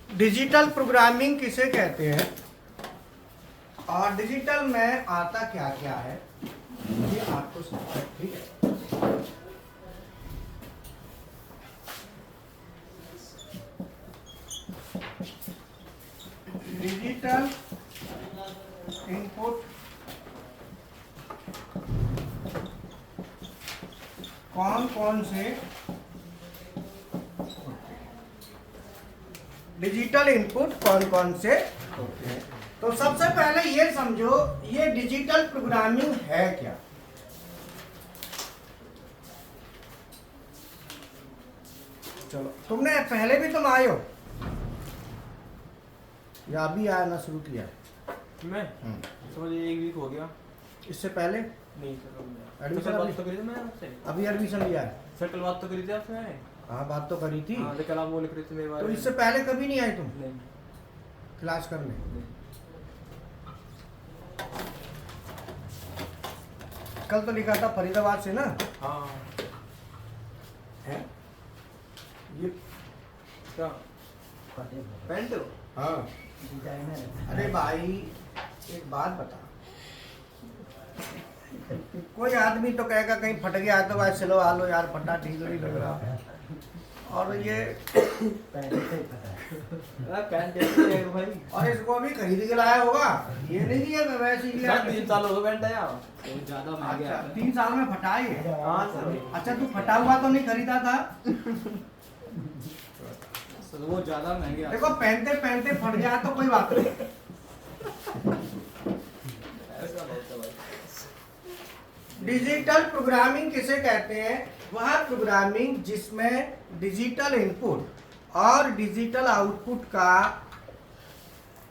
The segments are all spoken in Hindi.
डिजिटल प्रोग्रामिंग किसे कहते हैं और डिजिटल में आता क्या क्या है ये आपको समझना है, ठीक है। डिजिटल इनपुट कौन कौन से डिजिटल इनपुट कौन कौन से होते हैं। तो सबसे पहले ये समझो ये डिजिटल प्रोग्रामिंग है क्या। चलो तुमने पहले भी तुम आए हो या अभी आना शुरू किया? मैं समझ एक वीक हो गया। इससे पहले नहीं सर, एडमिशन बात तो करी थी मैंने आपसे। अभी एडमिशन लिया है? सर कल बात तो करी थी आपसे। हाँ बात तो करी थी। हाँ कल आप बोल रहे थे मेरे बारे तो में। इससे पहले कभी नहीं आए तुम नहीं क्लास करने? कल तो लिखा था फरीदाबाद से ना? हाँ है ये क्या पेंट? हाँ। अरे भाई एक बात बता, कोई आदमी तो कहेगा कहीं फट गया तो भाई चलो आ लो यार फटा ठीक नहीं लग रहा, और ये पेंट है भाई। और इसको अभी खरीद के लाया होगा, ये नहीं कि ये वैसे ही सर 3 साल हो गए पेंट आया। तो ज्यादा महंगे अच्छा, आते हैं। 3 साल में फटा है। हाँ सर। अच्छा तू फटा हुआ तो नहीं खरीदा था? सर वो ज्यादा महंगे आते देखो पहनते पहनते फट जाए तो कोई बात नहीं। ऐसा होता है भाई। डिजिटल प्रोग्रामिंग किसे कहते हैं? वह प्रोग्रामिंग जिसमें डिजिटल इनपुट और डिजिटल आउटपुट का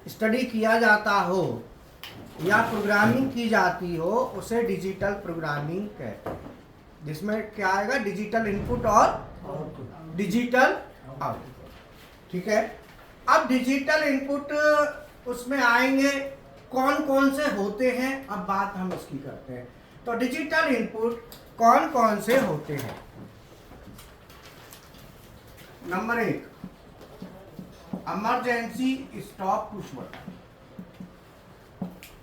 स्टडी किया जाता हो या प्रोग्रामिंग की जाती हो उसे डिजिटल प्रोग्रामिंग कहते हैं। जिसमें क्या आएगा? डिजिटल इनपुट और डिजिटल आउटपुट, ठीक है। अब डिजिटल इनपुट उसमें आएंगे कौन कौन से होते हैं, अब बात हम इसकी करते हैं। तो डिजिटल इनपुट कौन कौन से होते हैं? Number 1 emergency stop push button,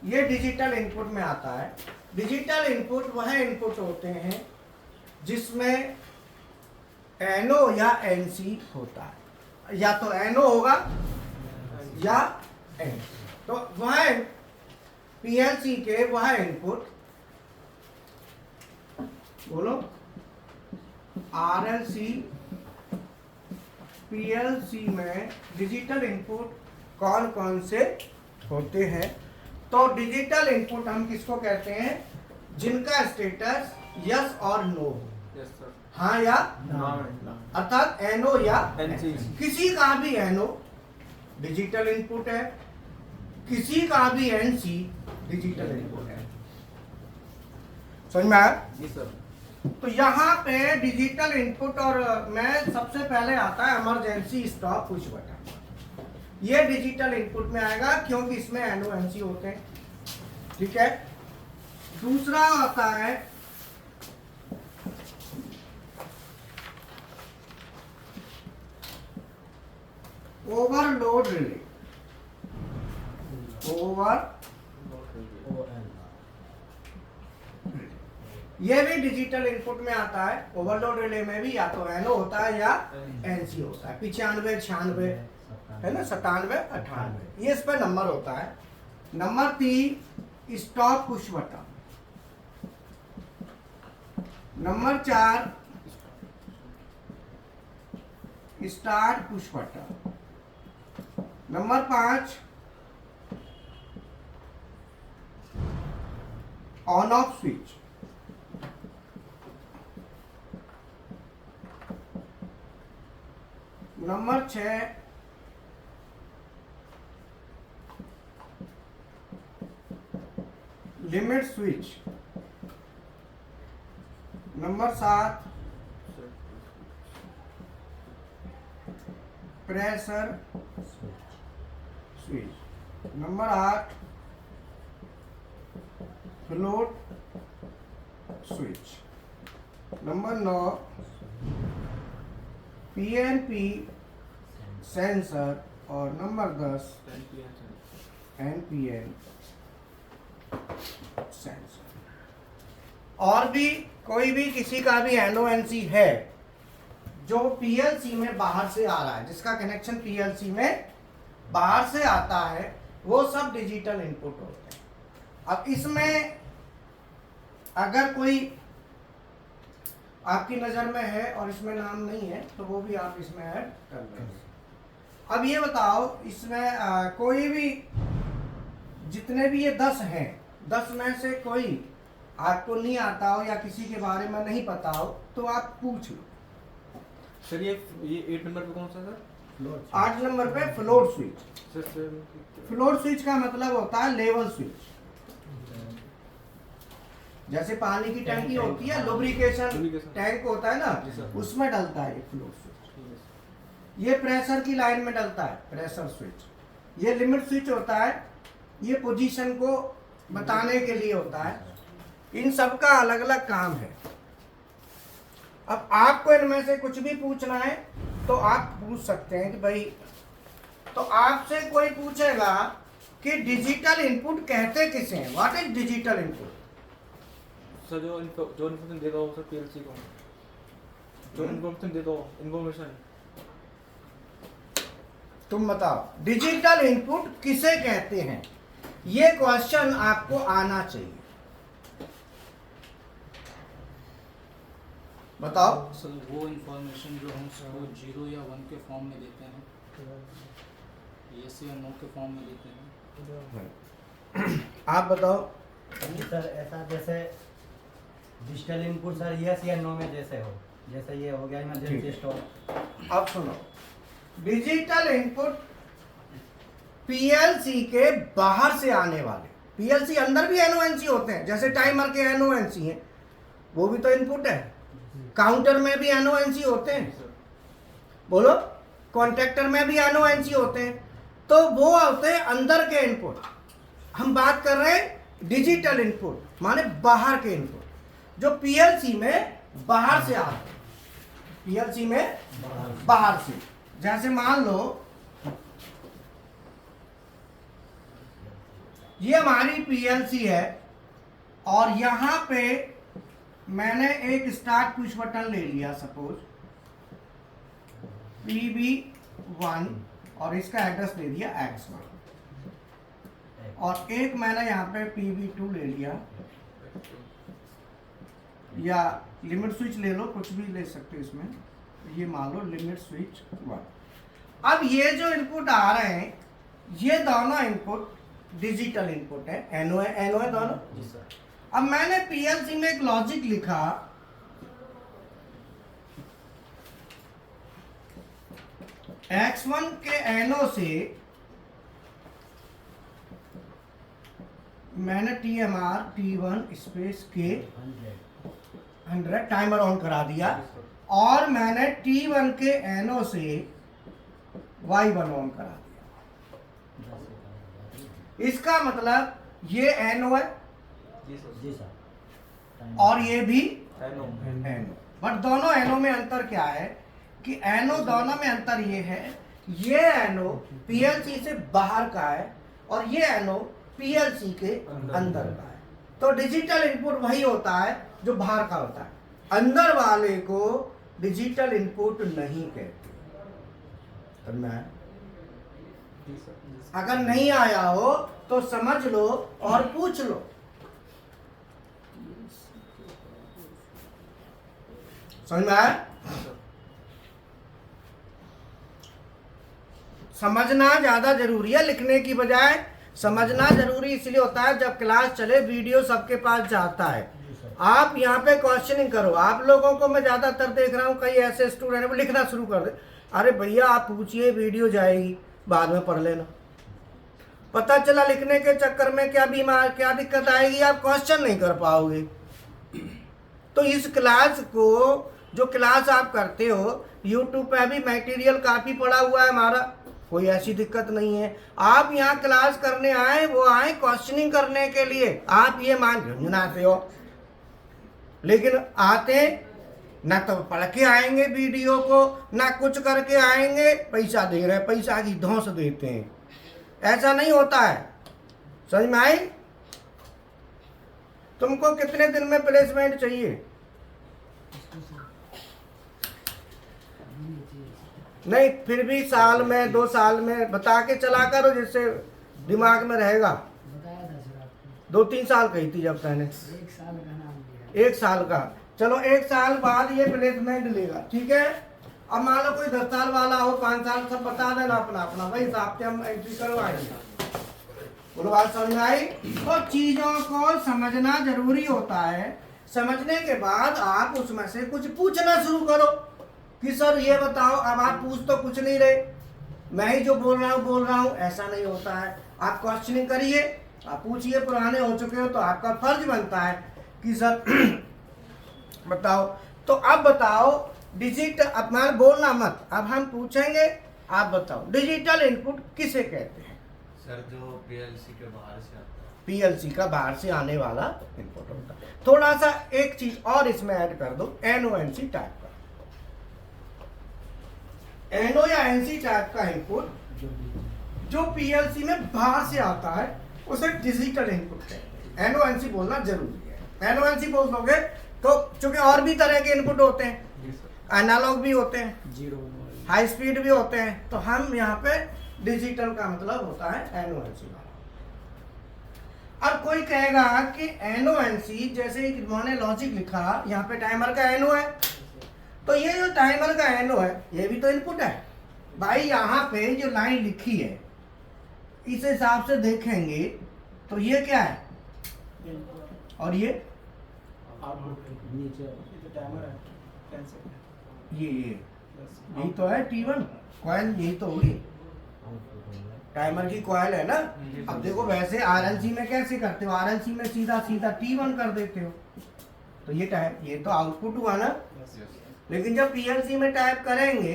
ये डिजिटल इनपुट में आता है। डिजिटल इनपुट वह इनपुट होते हैं जिसमें एनओ या एनसी होता है, या तो एनओ होगा या एनसी। तो वह पीएलसी के वह इनपुट, बोलो, आरएलसी पीएलसी में डिजिटल इनपुट कौन कौन से होते हैं? तो डिजिटल इनपुट हम किसको कहते हैं? जिनका स्टेटस यस और नो हो, यस सर। हाँ या हाँ अर्थात एनओ या एनसी। किसी का भी एनओ डिजिटल इनपुट है, किसी का भी एनसी डिजिटल इनपुट है। समझ में आया? जी सर। तो यहाँ पे डिजिटल इनपुट और में सबसे पहले आता है इमरजेंसी स्टॉप पुश बटन। ये डिजिटल इनपुट में आएगा क्योंकि इसमें एनओ एनसी होते हैं, ठीक है। दूसरा आता है ओवरलोड रिले। ये भी डिजिटल इनपुट में आता है। ओवरलोड रिले में भी या तो एनओ होता है या एनसी होता है। 95 96 है ना, 97 98 ये इस पर नंबर होता है। Number 3 stop push button. Number 4 start push button. Number 5 on off switch. Number 6 limit switch. Number 7 pressure switch. Number 8 float switch. Number 9 PNP sensor. और नंबर 10 एनपीएन सेंसर। और भी कोई भी किसी का भी एनओएनसी है जो पीएलसी में बाहर से आ रहा है, जिसका कनेक्शन पीएलसी में बाहर से आता है, वो सब डिजिटल इनपुट होते हैं। अब इसमें अगर कोई आपकी नज़र में है और इसमें नाम नहीं है तो वो भी आप इसमें ऐड कर लेंगे। अब ये बताओ, इसमें कोई भी जितने भी ये 10 हैं, 10 में से कोई आपको नहीं आता हो या किसी के बारे में नहीं पता हो तो आप पूछ लो। सर ये 8 नंबर पे कौन सा सर? 8 नंबर पे float switch. Sir float switch का मतलब होता है लेवल स्विच। जैसे पानी की टंकी होती है, लुब्रिकेशन टैंक होता है जी ना, सर। उसमें डलता है फ्लोट स्विच। ये प्रेशर की लाइन में डलता है प्रेशर स्विच। ये लिमिट स्विच होता है, ये पोजीशन को बताने के लिए होता है। इन सब का अलग अलग काम है। अब आपको इनमें से कुछ भी पूछना है तो आप पूछ सकते हैं कि भाई, तो आपसे कोई पूछेगा कि डिजिटल इनपुट कहते किसे हैं, what is digital input. Sir जो इन्फॉर्मेशन दे दो सर पीएलसी को, जो इन्फॉर्मेशन दे दो, इन्फॉर्मेशन तुम बताओ डिजिटल इनपुट किसे कहते हैं, ये क्वेश्चन आपको आना चाहिए। बताओ। सर वो इंफॉर्मेशन जो हम उसको 0 या 1 के फॉर्म में देते हैं, यस या नो के फॉर्म में देते हैं। आप बताओ। सर ऐसा जैसे डिजिटल इनपुट सर यस या नो में जैसे हो, जैसे ये हो गया इमरजेंसी स्टॉप। अब सुनो, डिजिटल इनपुट पीएलसी के बाहर से आने वाले, पीएलसी अंदर भी एनओएनसी होते हैं, जैसे टाइमर के एनओएनसी हैं, वो भी तो इनपुट है। काउंटर में भी एनओएनसी होते हैं, बोलो, कॉन्ट्रैक्टर में भी एनओएनसी होते हैं, तो वो होते हैं अंदर के इनपुट। हम बात कर रहे हैं डिजिटल इनपुट, माने बाहर के इनपुट, जो पीएलसी में बाहर से आते हैं, पीएलसी में बाहर से। जैसे मान लो ये हमारी पीएलसी है और यहां पे मैंने एक स्टार्ट पुश बटन ले लिया, सपोज PB1 और इसका एड्रेस दे दिया X1, और एक मैंने यहाँ पे PB2 ले लिया, या लिमिट स्विच ले लो, कुछ भी ले सकते हो इसमें, ये मान लो लिमिट स्विच 1। अब ये जो इनपुट आ रहे हैं, ये दोनों इनपुट डिजिटल इनपुट है, एनओए दोनों। जी सर। अब मैंने पीएलसी में एक लॉजिक लिखा, X1 के एनओ से मैंने TMR T1 स्पेस के 100 टाइमर ऑन करा दिया, और मैंने T1 के एनओ से Y1 ऑन करा दिया। इसका मतलब ये एनओ है जी सर। जी सर। और ये भी एनो एनओ, बट दोनों एनओ में अंतर क्या है कि एनओ दोनों में अंतर ये है, ये एनओ पीएलसी से बाहर का है और ये एनओ पीएलसी के अंदर का है। तो डिजिटल इनपुट वही होता है जो बाहर का होता है, अंदर वाले को डिजिटल इनपुट नहीं कहते। समझ में आया? जी सर। अगर नहीं आया हो तो समझ लो और पूछ लो। समझ में आया? समझना ज्यादा जरूरी है लिखने की बजाय। समझना जरूरी इसलिए होता है जब क्लास चले वीडियो सबके पास जाता है। आप यहाँ पे क्वेश्चनिंग करो। आप लोगों को मैं ज्यादातर देख रहा हूँ कई ऐसे स्टूडेंट वो लिखना शुरू कर दे। अरे भैया आप पूछिए, वीडियो जाएगी, बाद में पढ़ लेना। पता चला लिखने के चक्कर में क्या दिक्कत आएगी, आप क्वेश्चन नहीं कर पाओगे। तो इस क्लास को, जो क्लास आप करते हो, यूट्यूब पे भी मटेरियल काफी पड़ा हुआ है हमारा, कोई ऐसी दिक्कत नहीं है। आप यहाँ क्लास करने आए, वो आए क्वेश्चनिंग करने के लिए। आप ये मान झुंझुनाते हो, लेकिन आते ना तो पढ़ के आएंगे वीडियो को, ना कुछ करके आएंगे, पैसा दे रहे हैं, पैसा की धौंस देते हैं। ऐसा नहीं होता है। समझ में आई? तुमको कितने दिन में प्लेसमेंट चाहिए? नहीं, फिर भी साल में 2 साल में बता के चला करो, जिससे दिमाग में रहेगा। बताया था सर आपको। 2-3 साल कही थी जब मैंने। 1 साल का नाम दिया। 1 साल का, चलो 1 साल बाद ये प्लेसमेंट लेगा, ठीक है। अब मान लो कोई 10 साल वाला हो, 5 साल, सब बता देना अपना अपना, वही हिसाब से हम एंट्री करवाएंगे। बोलो बात समझ में आई? तो चीजों को समझना जरूरी होता है। समझने के बाद आप उसमें से कुछ पूछना शुरू करो कि सर ये बताओ। अब आप पूछ तो कुछ नहीं रहे, मैं ही जो बोल रहा हूँ, ऐसा नहीं होता है। आप क्वेश्चनिंग करिए, आप पूछिए। पुराने हो चुके हो तो आपका फर्ज बनता है कि सर बताओ। तो अब बताओ डिजिटल, अब मैं बोलना मत, अब हम पूछेंगे, आप बताओ डिजिटल इनपुट किसे कहते हैं? सर जो पीएलसी के बाहर से आता है। पीएलसी का बाहर से आने वाला इनपुट होता है। थोड़ा सा एक चीज और इसमें ऐड कर दो, एनओएनसी टाइप का। एनओ या एनसी टाइप का इनपुट जो पीएलसी में बाहर से आता है उसे डिजिटल इनपुट कहते हैं। एनओएनसी बोलना जरूरी है। एनओएनसी बोल दोगे तो, चूंकि और भी तरह के इनपुट होते हैं, एनालॉग भी होते हैं, 0 हाई स्पीड भी होते हैं, तो हम यहाँ पे डिजिटल का मतलब होता है एनओएनसी वाला। अब कोई कहेगा कि एनओएनसी, जैसे इन्होंने लॉजिक लिखा, यहाँ पे टाइमर का एनओ है, तो ये जो टाइमर का एनओ है ये भी तो इनपुट है भाई। यहाँ पे जो लाइन लिखी है इस हिसाब से देखेंगे तो ये क्या है, और ये नीचे टाइमर है 10 सेकंड। ये यही तो है T1 कॉइल, यही तो होगी टाइमर की कॉइल है ना। अब देखो वैसे आरएलसी में कैसे करते हो, आरएलसी में सीधा सीधा T1 कर देते हो, तो ये टाइम, ये तो आउटपुट हुआ ना। लेकिन जब पीएलसी में टाइप करेंगे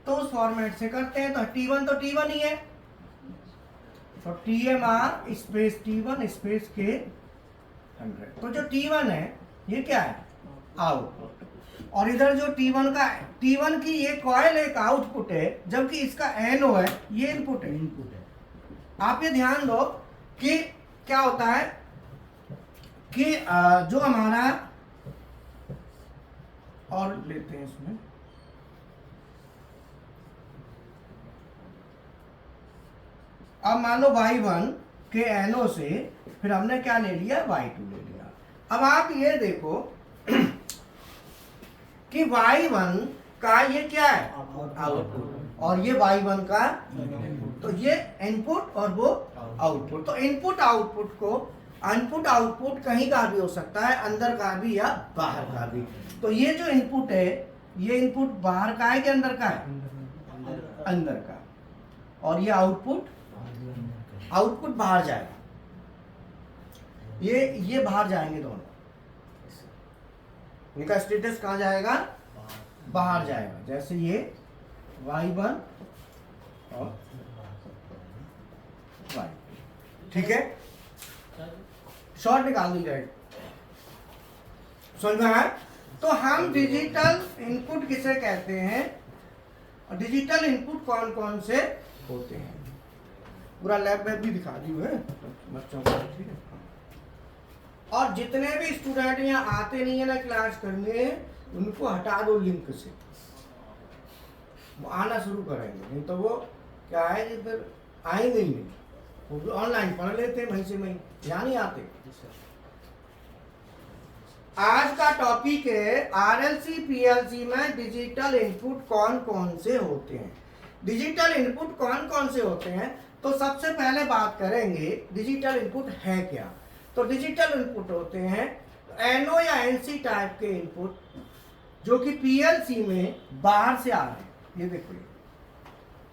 तो उस फॉर्मेट से करते हैं, तो T1 तो T1 ही है, तो TMR स्पेस T1 स्पेस के 100। तो जो T1 है ये क्या है, आउटपुट। और इधर जो T1 की ये कॉइल एक आउटपुट है, जबकि इसका एनओ है ये इनपुट है। इनपुट है। आप ये ध्यान दो कि क्या होता है कि जो हमारा, और लेते हैं इसमें, अब मान लो Y1 के एनओ से फिर हमने क्या ले लिया, Y2 ले लिया। अब आप ये देखो कि Y1 का ये क्या है, आउटपुट, और ये Y1 का, तो ये इनपुट और वो आउटपुट। तो इनपुट आउटपुट को, इनपुट आउटपुट कहीं का भी हो सकता है, अंदर का भी या बाहर का भी। तो ये जो इनपुट है ये इनपुट बाहर का है कि अंदर का है, अंदर का, और ये आउटपुट, आउटपुट बाहर जाएगा, ये बाहर जाएंगे दोनों। इनका स्टेटस कहाँ जाएगा, बाहर जाएगा। जैसे ये Y1 और Y, ठीक है, शॉर्ट निकाल दी जाएगी। समझ में आया? तो हम डिजिटल इनपुट किसे कहते हैं, और डिजिटल इनपुट कौन कौन से होते हैं, पूरा लैब भी दिखा दी है बच्चों को, ठीक है। और जितने भी स्टूडेंट यहाँ आते नहीं है ना क्लास करने, उनको हटा दो लिंक से, वो आना शुरू करेंगे, नहीं तो वो क्या है कि फिर आएंगे ही नहीं। वो भी ऑनलाइन पढ़ लेते हैं वहीं से वहीं, यहाँ नहीं आते। आज का टॉपिक है आरएलसी पीएलसी में डिजिटल इनपुट कौन कौन से होते हैं। डिजिटल इनपुट कौन कौन से होते हैं, तो सबसे पहले बात करेंगे डिजिटल इनपुट है क्या। तो डिजिटल इनपुट होते हैं एनओ या एनसी टाइप के इनपुट जो कि पीएलसी में बाहर से आ रहे हैं। ये देखो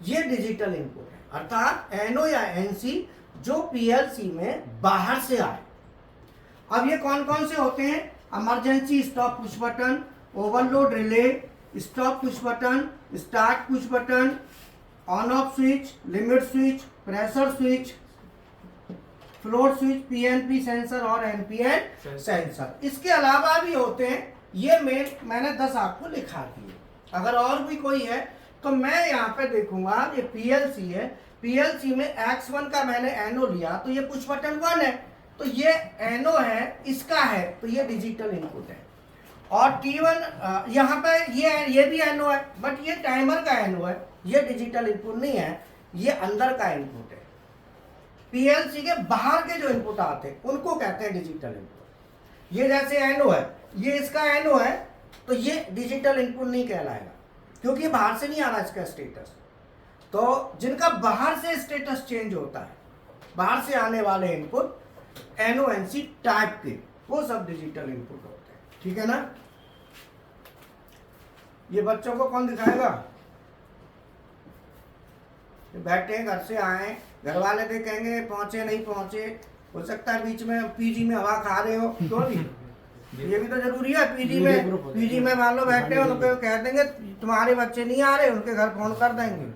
ये डिजिटल इनपुट है, अर्थात एनओ या एनसी जो पीएलसी में बाहर से आए। अब ये कौन कौन से होते हैं, emergency stop push button, overload relay, stop push button, start push button, on off switch, limit switch, pressure switch, float switch, PNP sensor और एनपीएन सेंसर। इसके अलावा भी होते हैं, ये मैंने 10 आपको लिखा दिए। अगर और भी कोई है तो मैं यहाँ पे देखूंगा, ये पीएलसी है, पीएलसी में X1 का मैंने एनओ लिया तो ये पुश बटन 1 है, तो ये एनओ है, इसका है, तो ये डिजिटल इनपुट है। और T1 यहाँ पे ये भी एनओ है, बट ये टाइमर का एनओ है, ये डिजिटल इनपुट नहीं है, ये अंदर का इनपुट है। पीएलसी के बाहर के जो इनपुट आते हैं उनको कहते हैं डिजिटल इनपुट। ये जैसे एनओ है, ये इसका एनओ है, तो ये डिजिटल इनपुट नहीं कहलाएगा क्योंकि बाहर से नहीं आ रहा इसका स्टेटस। तो जिनका बाहर से स्टेटस चेंज होता है, बाहर से आने वाले इनपुट एनओ एनसी टाइप के, वो सब डिजिटल इनपुट होते हैं। ठीक है ना। ये बच्चों को कौन दिखाएगा, बैठे घर से आए, घर वाले देखेंगे पहुंचे नहीं पहुंचे, हो सकता है बीच में पीजी में हवा खा रहे हो, क्यों नहीं, ये भी तो जरूरी है। पीजी में मान लो बैठे हो, उनको कह देंगे तुम्हारे बच्चे नहीं आ रहे, उनके घर फोन कर देंगे,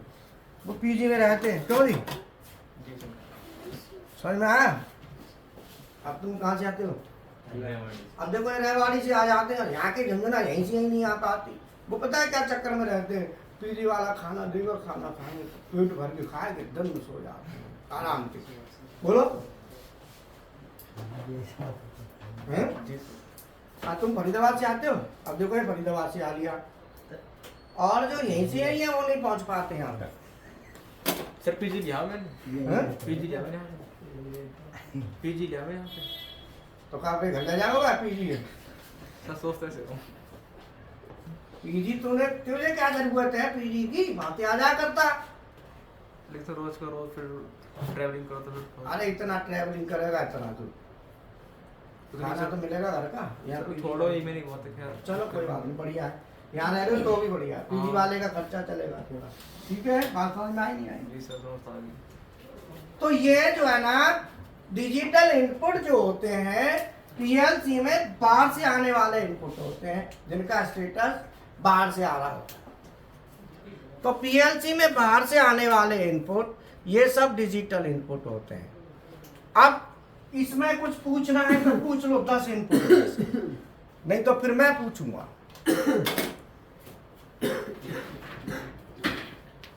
वो पीजी में रहते हैं, क्यों नहीं, समझ में आया। अब तुम कहाँ से आते हो, अब देखो रेवाड़ी से आ जाते हैं, यहाँ के झंझना यहीं से यहीं नहीं आ पाती। वो पता है क्या चक्कर में रहते हैं, पीजी वाला खाना देगा, खाना खाएंगे पेट भर के खाएंगे, दम में सो जाते हैं आराम से। बोलो हाँ, तुम फरीदाबाद से आते हो, अब देखो ये फरीदाबाद से आ लिया, और जो यहीं से यहीं है वो नहीं पहुंच पाते यहाँ तक। सर पीजी लिया मैंने, पीजी लिया मैंने, पीजी लिया मैं यहाँ पे, तो कहाँ पे घर ले जाओगा पीजी है, सर सोचते से पीजी तुझे क्या जरूरत है पीजी की, बातें आ जा करता। लेकिन सर रोज का रोज फिर ट्रैवलिंग करो तो फिर अरे इतना ट्रैवलिंग करेगा, इतना तू खाना तो मिलेगा घर का, यहाँ तो PG छोड़ो ही मेरी बहुत है खैर। चलो कोई बात नहीं, बढ़िया है, यहाँ रह रहे हो तो भी बढ़िया है, पीजी वाले का खर्चा चलेगा थोड़ा। ठीक है, बात समझ में आई नहीं आई। जी सर समझ आ गई। तो ये जो है ना डिजिटल इनपुट जो होते हैं पीएलसी में बाहर से आने वाले इनपुट होते हैं, जिनका स्टेटस बाहर से आ रहा होता है। तो पीएलसी में बाहर से आने वाले इनपुट ये सब डिजिटल इनपुट होते हैं। अब इसमें कुछ पूछना है तो पूछ लो 10 इनपुट, नहीं तो फिर मैं पूछूंगा।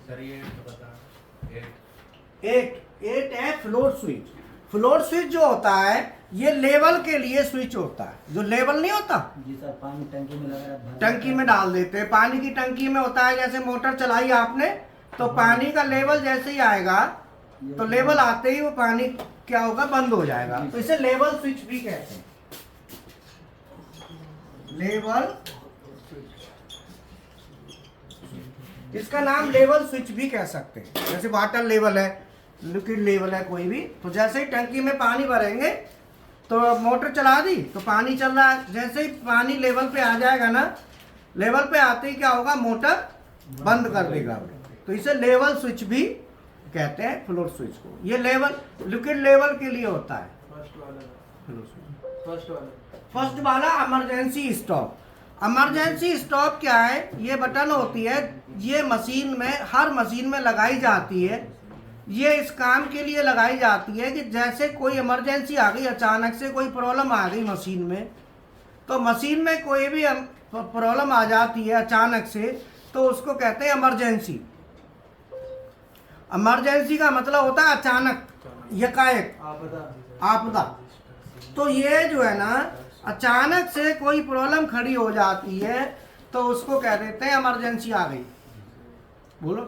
सर ये तो बता, एट है फ्लोट स्विच। फ्लोट स्विच जो होता है ये लेवल के लिए स्विच होता है, जो लेवल नहीं होता, जी सर, पानी टंकी में लगा है, टंकी में डाल देते हैं, पानी की टंकी में होता है, जैसे मोटर चलाई आपने तो पानी का लेवल जैसे ही आएगा तो लेवल आते ही वो पानी क्या होगा, बंद हो जाएगा, तो इसे लेवल स्विच भी कहते हैं। लेवल, इसका नाम लेवल स्विच भी कह सकते हैं। जैसे वाटर लेवल है, लिक्विड लेवल है कोई भी, तो जैसे ही टंकी में पानी भरेंगे तो मोटर चला दी तो पानी चल रहा है, जैसे ही पानी लेवल पे आ जाएगा ना, लेवल पे आते ही क्या होगा, मोटर बंद कर देगा, तो इसे लेवल स्विच भी कहते हैं फ्लोट स्विच को। ये लेवल लिक्विड लेवल के लिए होता है। फर्स्ट वाला इमरजेंसी स्टॉप। इमरजेंसी स्टॉप क्या है, ये बटन होती है, ये मशीन में, हर मशीन में लगाई जाती है। ये इस काम के लिए लगाई जाती है कि जैसे कोई इमरजेंसी आ गई, अचानक से कोई प्रॉब्लम आ गई मशीन में, तो मशीन में कोई भी प्रॉब्लम आ जाती है अचानक से, तो उसको कहते हैं इमरजेंसी। इमरजेंसी का मतलब होता है अचानक, यकायक, आपदा। तो ये जो है ना, अचानक से कोई प्रॉब्लम खड़ी हो जाती है तो उसको कह देते हैं इमरजेंसी आ गई। बोलो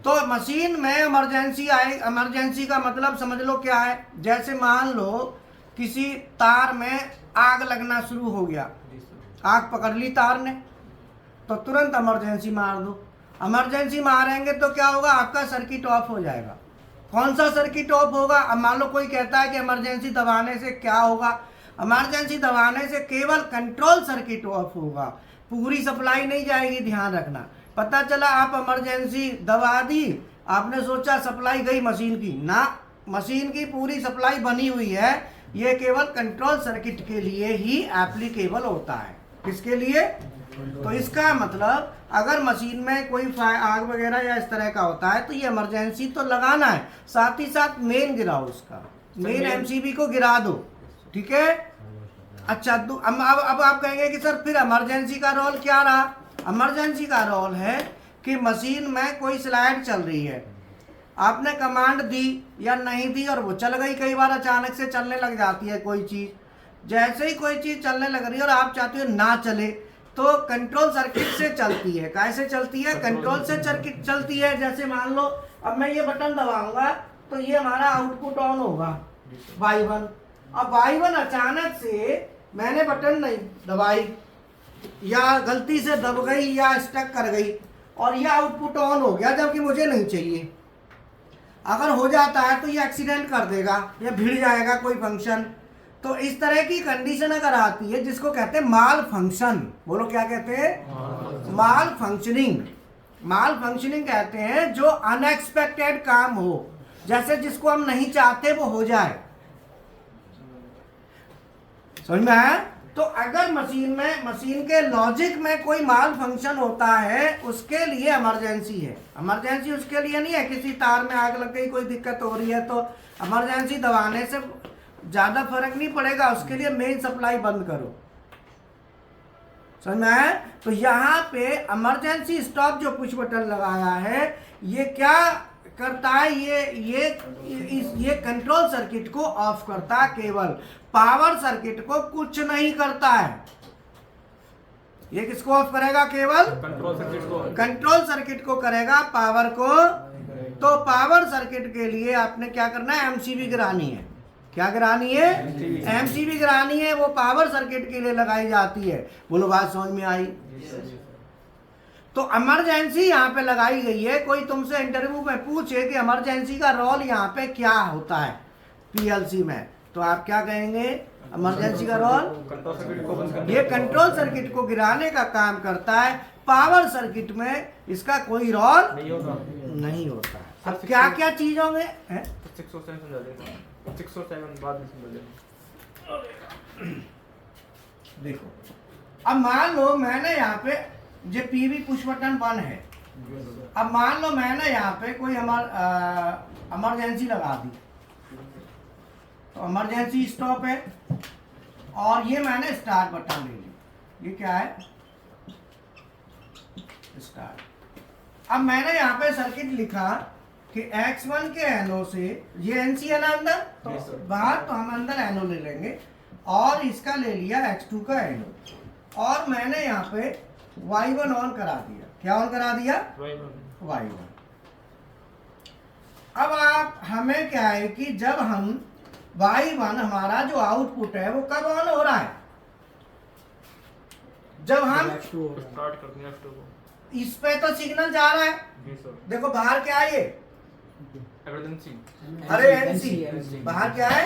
तो मशीन में इमरजेंसी आए, इमरजेंसी का मतलब समझ लो क्या है, जैसे मान लो किसी तार में आग लगना शुरू हो गया, आग पकड़ ली तार ने, तो तुरंत इमरजेंसी मार दो। इमरजेंसी मारेंगे तो क्या होगा, आपका सर्किट ऑफ हो जाएगा। कौन सा सर्किट ऑफ होगा? अब मान लो कोई कहता है कि इमरजेंसी दबाने से क्या होगा, इमरजेंसी दबाने से केवल कंट्रोल सर्किट ऑफ होगा, पूरी सप्लाई नहीं जाएगी, ध्यान रखना। पता चला आप इमरजेंसी दबा दी, आपने सोचा सप्लाई गई मशीन की, ना, मशीन की पूरी सप्लाई बनी हुई है, ये केवल कंट्रोल सर्किट के लिए ही एप्लीकेबल होता है। किसके लिए? तो इसका मतलब अगर मशीन में कोई आग वगैरह या इस तरह का होता है तो ये इमरजेंसी तो लगाना है, साथ ही साथ मेन गिराओ, उसका मेन एमसीबी को गिरा दो, ठीक है। अच्छा, अब आप कहेंगे कि सर फिर इमरजेंसी का रोल क्या रहा? इमरजेंसी का रोल है कि मशीन में कोई स्लाइड चल रही है, आपने कमांड दी या नहीं दी और वो चल गई, कई बार अचानक से चलने लग जाती है कोई चीज़, जैसे ही कोई चीज़ चलने लग रही है और आप चाहते हो ना चले, तो कंट्रोल सर्किट से चलती है। कैसे चलती है? कंट्रोल से सर्किट चलती है। जैसे मान लो अब मैं ये बटन दबाऊंगा तो ये हमारा आउटपुट ऑन होगा Y1। अब Y1 अचानक से मैंने बटन नहीं दबाई या गलती से दब गई या स्टक कर गई और ये आउटपुट ऑन हो गया, जबकि मुझे नहीं चाहिए। अगर हो जाता है तो ये एक्सीडेंट कर देगा या भिड़ जाएगा कोई फंक्शन। तो इस तरह की कंडीशन अगर आती है जिसको कहते हैं माल फंक्शन, बोलो क्या कहते हैं? माल फंक्शनिंग। माल फंक्शनिंग कहते हैं जो अनएक्सपेक्टेड काम हो, जैसे जिसको हम नहीं चाहते वो हो जाए। समझ में आया? तो अगर मशीन के लॉजिक में कोई माल फंक्शन होता है, उसके लिए इमरजेंसी है। इमरजेंसी उसके लिए नहीं है किसी तार में आग लग गई, कोई दिक्कत हो रही है तो इमरजेंसी दबाने से ज़्यादा फर्क नहीं पड़ेगा, उसके लिए मेन सप्लाई बंद करो। समझ में आया? तो यहाँ पे इमरजेंसी स्टॉप जो पुश बटन लगाया है, ये क्या करता है? ये कंट्रोल सर्किट को ऑफ करता है, केवल पावर सर्किट को कुछ नहीं करता है। ये किसको ऑफ करेगा? केवल कंट्रोल सर्किट को करेगा, पावर को। तो पावर सर्किट के लिए आपने क्या करना है? एमसीबी गिरानी है। क्या गिरानी है? एमसीबी गिरानी है। वो पावर सर्किट के लिए लगाई जाती है। बोलो बात समझ में आई? तो इमरजेंसी यहाँ पे लगाई गई है। कोई तुमसे इंटरव्यू में पूछे कि इमरजेंसी का रोल यहाँ पे क्या होता है पीएलसी में, तो आप क्या कहेंगे? इमरजेंसी का रोल ये कंट्रोल सर्किट को गिराने का काम करता है। पावर सर्किट में इसका कोई रोल नहीं होता है। अब क्या क्या चीज होंगे? 6 और 7 समझा देता, 6 और 7 बाद में समझा देता। देखो, अब मान लो मैंने यहाँ पे जो पीवी पुश बटन 1 है, अब मान लो मैंने यहाँ पे कोई इमरजेंसी लगा दी, तो इमरजेंसी स्टॉप है और ये मैंने स्टार्ट बटन ले ली। ये क्या है? स्टार्ट। अब मैंने यहाँ पे सर्किट लिखा कि X1 के एनो से ये NC है ना अंदर, तो बाहर तो हम अंदर एनो ले लेंगे और इसका ले लिया X2 का एनो और मैंने यहाँ पे Y1 ऑन करा दिया। क्या ऑन करा दिया? Y1। अब आप हमें क्या है कि जब हम Y1 हमारा जो आउटपुट है वो कब ऑन हो रहा है? जब हम स्टार्ट करते हैं F2 को। इस पे तो सिग्नल जा रहा है, देखो बाहर क्या है? ये इमरजेंसी। अरे एनसी, बाहर क्या है?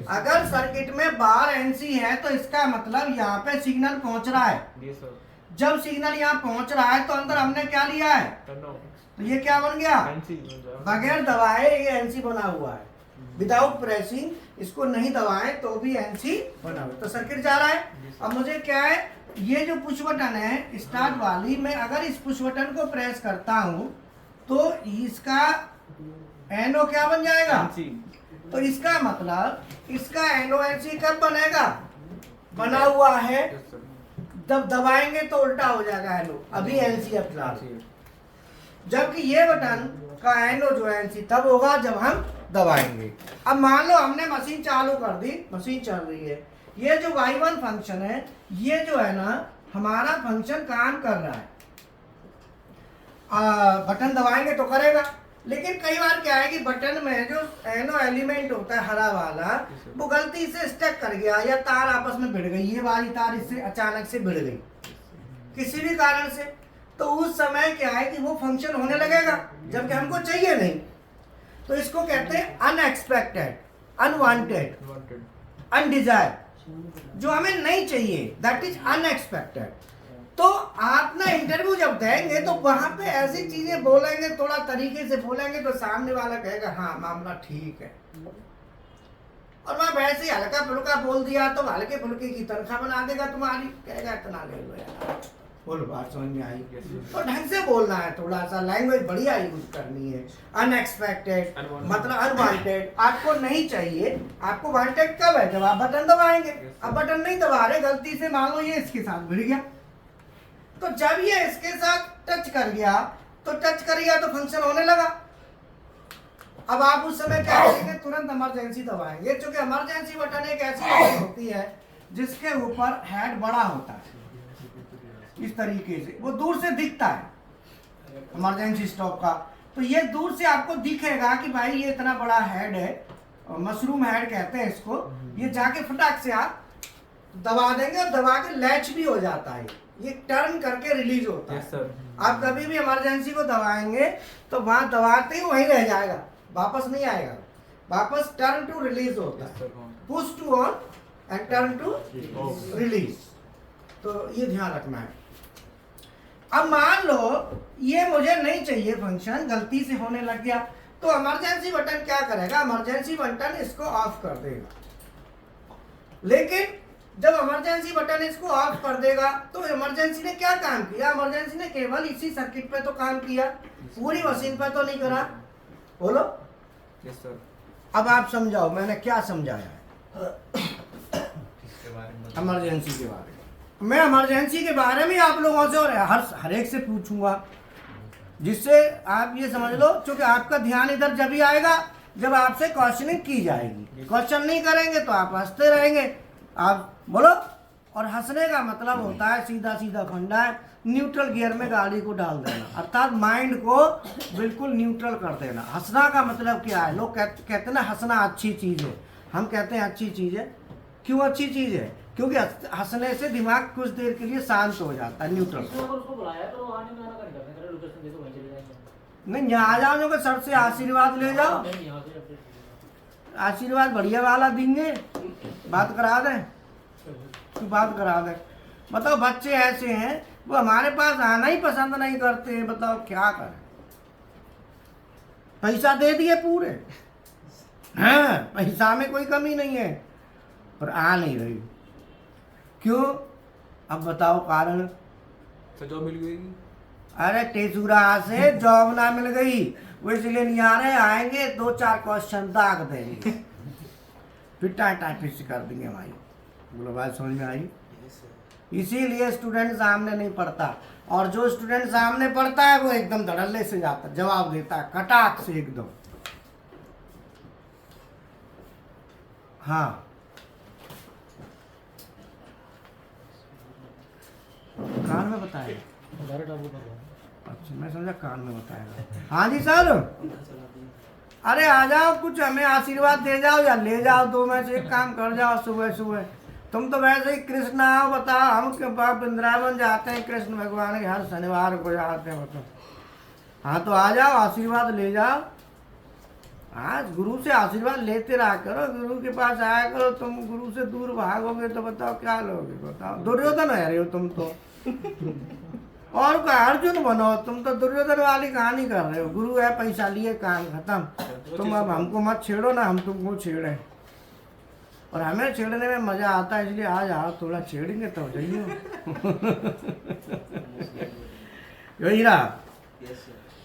अगर सर्किट में बाहर एनसी है तो इसका मतलब यहाँ पे सिग्नल पहुंच रहा है। जब सिग्नल यहाँ पहुंच रहा है तो अंदर हमने क्या लिया है? तो ये क्या बन गया? बगैर दबाए ये एनसी बना हुआ है। विदाउट प्रेसिंग, इसको नहीं दबाएं तो भी एनसी बना हुआ है। तो सर्किट जा रहा है। अब मुझे क्या है, ये जो पुश बटन है स्टार्ट वाली, मैं अगर इस पुश बटन को प्रेस करता हूं तो इसका एनो क्या बन जाएगा? तो इसका मतलब इसका एनो एनसी कब बनेगा? बना हुआ है। जब दबाएंगे तो उल्टा हो जाएगा एनो, अभी एनसी अब फिलहाल, जबकि ये बटन का एनो जो एनसी तब होगा जब हम दबाएंगे। अब मान लो हमने मशीन चालू कर दी, मशीन चल रही है, ये जो Y1 फंक्शन है, ये जो है ना हमारा फंक्शन काम कर रहा है। बटन दबाएंगे तो करेगा। लेकिन कई बार क्या है कि बटन में जो एनो एलिमेंट होता है हरा वाला, वो गलती से स्टक कर गया या तार आपस में भिड़ गई, ये वाली तार इससे अचानक से भिड़ गई किसी भी कारण से, तो उस समय क्या है कि वो फंक्शन होने लगेगा जबकि हमको चाहिए नहीं। तो इसको कहते हैं अनएक्सपेक्टेड, अनवांटेड, अनडिजायर्ड, जो हमें नहीं चाहिए, दैट इज अनएक्सपेक्टेड। तो आप ना इंटरव्यू जब देंगे तो वहां पे ऐसी चीजें बोलेंगे, थोड़ा तरीके से बोलेंगे तो सामने वाला कहेगा हाँ मामला ठीक है। और वहां वैसे ही हल्का फुल्का बोल दिया तो हल्के फुल्के की तनख्वाह बना देगा तुम्हारी, कहेगा इतना ले लो यार, बोलो बात समझ में आई। तो ढंग से बोलना है, थोड़ा सा लैंग्वेज बढ़िया यूज करनी है। अनएक्सपेक्टेड मतलब अनवांटेड, आपको नहीं चाहिए। आपको वांटेड कब है? जब आप बटन दबाएंगे। अब बटन नहीं दबा रहे, गलती से मान लो ये इसके साथ भिड़ गया, तो जब ये इसके साथ टच कर गया तो फंक्शन होने लगा। अब आप उस समय क्या करेंगे? तुरंत इमरजेंसी दबाएंगे, क्योंकि इमरजेंसी बटन एक ऐसी बटन होती है जिसके ऊपर हेड बड़ा होता है, इस तरीके से वो दूर से दिखता है इमरजेंसी स्टॉप का। तो ये दूर से आपको दिखेगा कि भाई ये इतना बड़ा हेड है, मशरूम हेड कहते हैं इसको। ये जाके फटाक से आप दबा देंगे और दबा के लैच भी हो जाता है, ये टर्न करके रिलीज होता है। सर आप कभी भी इमरजेंसी को दबाएंगे तो वहां दबाते ही वहीं रह जाएगा, वापस नहीं आएगा, वापस टर्न टू रिलीज होता है, push to on and turn to release. तो ये ध्यान रखना है। अब मान लो ये मुझे नहीं चाहिए फंक्शन, गलती से होने लग गया, तो इमरजेंसी बटन क्या करेगा? इमरजेंसी बटन इसको ऑफ कर देगा। लेकिन जब इमरजेंसी बटन इसको ऑफ कर देगा तो इमरजेंसी ने क्या काम किया? इमरजेंसी ने केवल इसी सर्किट पे तो काम किया, पूरी मशीन पे तो नहीं करा। बोलो। Yes sir. अब आप समझाओ मैंने क्या समझाया है इसके बारे में इमरजेंसी के बारे में। मैं इमरजेंसी के बारे में आप लोगों से और हर एक से पूछूंगा, जिससे आप ये समझ लो, क्योंकि आपका ध्यान इधर जब भी आएगा जब आपसे क्वेश्चनिंग की जाएगी। क्वेश्चन नहीं करेंगे तो आप हंसते रहेंगे। आप बोलो। और हंसने का मतलब होता है सीधा सीधा फंडा है, न्यूट्रल गियर में गाड़ी को डाल देना, अर्थात माइंड को बिल्कुल न्यूट्रल कर देना। हंसना का मतलब क्या है? लोग कहते हैं ना हंसना अच्छी चीज़ है, हम कहते हैं अच्छी चीज़ है। क्यों अच्छी चीज़ है? क्योंकि हंसने से दिमाग कुछ देर के लिए शांत हो जाता है, न्यूट्रल। उसको बुलाया तो आने में आना कर लोकेशन दे दो, वहीं चले जाएंगे। नहीं, यहाँ आ जाओ कि सर से आशीर्वाद ले जाओ, नहीं यहाँ से अपडेट आशीर्वाद बढ़िया वाला देंगे, बात करा दें, तो बात करा दें। बताओ बच्चे ऐसे हैं वो हमारे पास आना ही पसंद नहीं करते हैं, बताओ क्या करें? पैसा दे दिए पूरे, हाँ पैसा में कोई कमी नहीं है, पर आ नहीं रही। क्यों? अब बताओ कारण। सर जॉब मिल गई। अरे टेसुरा से जॉब ना मिल गई, वो इसलिए नहीं आ रहे, आएंगे 2-4 क्वेश्चन दाग देंगे फिर टाइपिस्ट कर देंगे भाई। बोलो बात समझ में आई? इसीलिए स्टूडेंट सामने नहीं पढ़ता, और जो स्टूडेंट सामने पढ़ता है वो एकदम धड़ल्ले से जाता, जवाब देता है कटाक से एकदम। हाँ कान में बताएगा? अच्छा मैं समझा कान में बताएगा। हाँ जी सर। अरे आ जाओ, कुछ हमें आशीर्वाद दे जाओ या ले जाओ, दो में से एक काम कर जाओ सुबह सुबह। तुम तो वैसे ही कृष्ण आओ, बताओ हम वृंदावन जाते हैं, कृष्ण भगवान के हर शनिवार को जाते हैं, बताओ। हाँ तो आ जाओ, आशीर्वाद ले जाओ। आज गुरु से आशीर्वाद लेते रहा करो, गुरु के पास आया करो। तुम गुरु से दूर भागोगे तो बताओ क्या लोगे? बताओ दुर्योधन है रहे हो तुम तो और का अर्जुन बनो, तुम तो दुर्योधन वाली कहानी कर रहे हो। गुरु है, पैसा लिए, काम खत्म। तुम अब हमको मत छेड़ो ना, हम तुमको छेड़े, और हमें छेड़ने में मजा आता है, इसलिए आ जाओ, थोड़ा छेड़ेंगे तो जाइए। यही रहा।